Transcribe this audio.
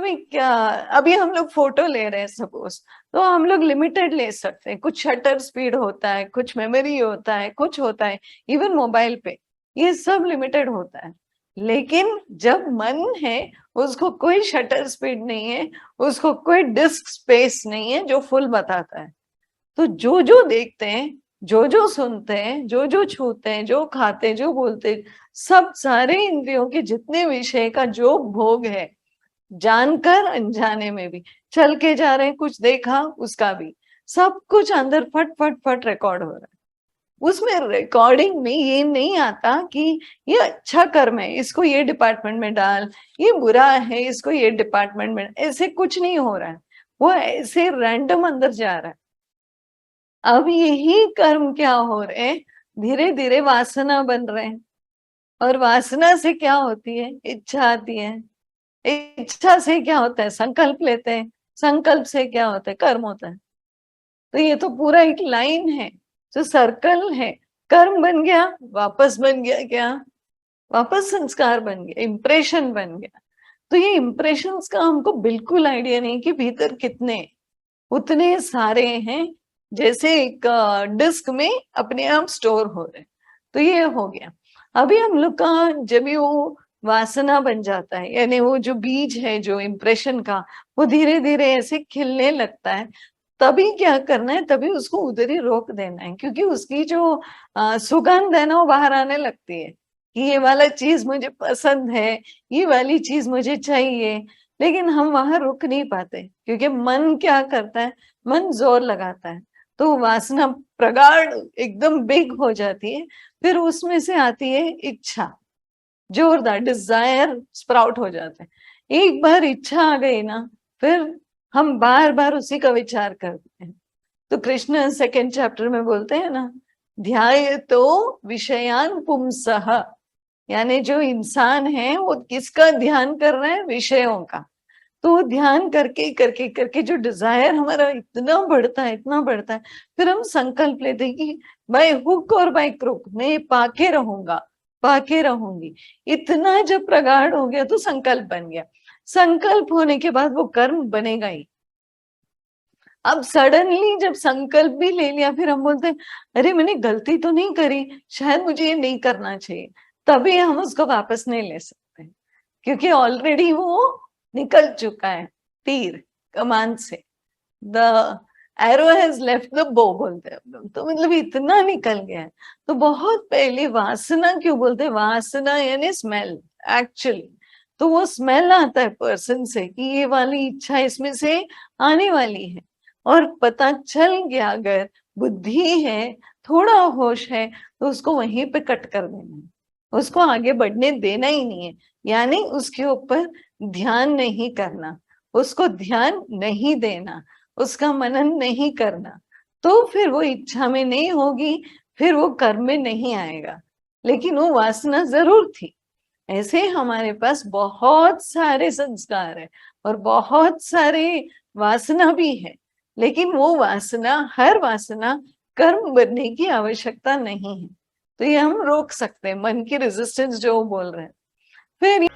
अभी क्या, अभी हम लोग फोटो ले रहे हैं सपोज, तो हम लोग लिमिटेड ले सकते हैं। कुछ शटर स्पीड होता है, कुछ मेमोरी होता है, कुछ होता है, इवन मोबाइल पे ये सब लिमिटेड होता है। लेकिन जब मन है, उसको कोई शटर स्पीड नहीं है, उसको कोई डिस्क स्पेस नहीं है जो फुल बताता है। तो जो जो देखते हैं, जो जो सुनते हैं, जो जो छूते हैं, जो खाते हैं, जो बोलते हैं, सब सारे इंद्रियों के जितने विषय का जो भोग है, जानकर अनजाने में भी, चल के जा रहे हैं, कुछ देखा उसका भी, सब कुछ अंदर फट फट फट रिकॉर्ड हो रहा है। उसमें रिकॉर्डिंग में ये नहीं आता कि ये अच्छा कर्म है, इसको ये डिपार्टमेंट में डाल, ये बुरा है, इसको ये डिपार्टमेंट में, ऐसे कुछ नहीं हो रहा है। वो ऐसे रैंडम अंदर जा रहा है। अब यही कर्म क्या हो रहे हैं, धीरे धीरे वासना बन रहे हैं। और वासना से क्या होती है, इच्छा आती है। इच्छा से क्या होता है, संकल्प लेते हैं। संकल्प से क्या होता है, कर्म होता है। तो ये तो पूरा एक लाइन है, जो सर्कल है। कर्म बन गया, वापस बन गया क्या, वापस संस्कार बन गया, इंप्रेशन बन गया। तो ये इंप्रेशंस का हमको बिल्कुल आइडिया नहीं कि भीतर कितने, उतने सारे हैं, जैसे एक डिस्क में अपने आप स्टोर हो रहे। तो ये हो गया। अभी हम लोग का जब भी वो वासना बन जाता है, यानी वो जो बीज है जो इंप्रेशन का, वो धीरे धीरे ऐसे खिलने लगता है, तभी क्या करना है, तभी उसको उधर ही रोक देना है। क्योंकि उसकी जो सुगंध है ना, वो बाहर आने लगती है कि ये वाला चीज मुझे पसंद है, ये वाली चीज मुझे चाहिए। लेकिन हम वहां रुक नहीं पाते, क्योंकि मन क्या करता है, मन जोर लगाता है। तो वासना प्रगाढ़ एकदम बिग हो जाती है। फिर उसमें से आती है इच्छा, जोरदार डिजायर स्प्राउट हो जाते हैं। एक बार इच्छा आ गई ना, फिर हम बार बार उसी का विचार करते हैं। तो कृष्ण सेकंड चैप्टर में बोलते हैं ना, ध्याय तो विषयान पुंसः, यानी जो इंसान है वो किसका ध्यान कर रहे हैं, विषयों का। तो ध्यान करके करके करके जो डिजायर हमारा इतना बढ़ता है, इतना बढ़ता है, फिर हम संकल्प लेते हैं कि बाय हुक और बाय क्रुक मैं पाके रहूंगा, पाके रहूंगी। इतना जब प्रगाढ़ हो गया तो संकल्प बन गया। संकल्प होने के बाद वो कर्म बनेगा ही। अब सडनली जब संकल्प भी ले लिया, फिर हम बोलते हैं अरे मैंने गलती तो नहीं करी, शायद मुझे ये नहीं करना चाहिए। तभी हम उसको वापस नहीं ले सकते, क्योंकि ऑलरेडी वो निकल चुका है तीर कमान से। The arrow has left the बो बोलते हैं हम लोग। तो मतलब इतना निकल गया है। तो बहुत पहले वासना क्यों बोलते हैं, वासना यानी स्मेल एक्चुअली। तो वो स्मेल आता है पर्सन से कि ये वाली इच्छा इसमें से आने वाली है। और पता चल गया, अगर बुद्धि है, थोड़ा होश है, तो उसको वहीं पे कट कर देना है, उसको आगे बढ़ने देना ही नहीं है। यानी उसके ऊपर ध्यान नहीं करना, उसको ध्यान नहीं देना, उसका मनन नहीं करना। तो फिर वो इच्छा में नहीं होगी, फिर वो कर्म में नहीं आएगा। लेकिन वो वासना जरूर थी। ऐसे हमारे पास बहुत सारे संस्कार है और बहुत सारे वासना भी है। लेकिन वो वासना, हर वासना कर्म बनने की आवश्यकता नहीं है। तो ये हम रोक सकते हैं, मन की रेजिस्टेंस जो बोल रहे हैं। फिर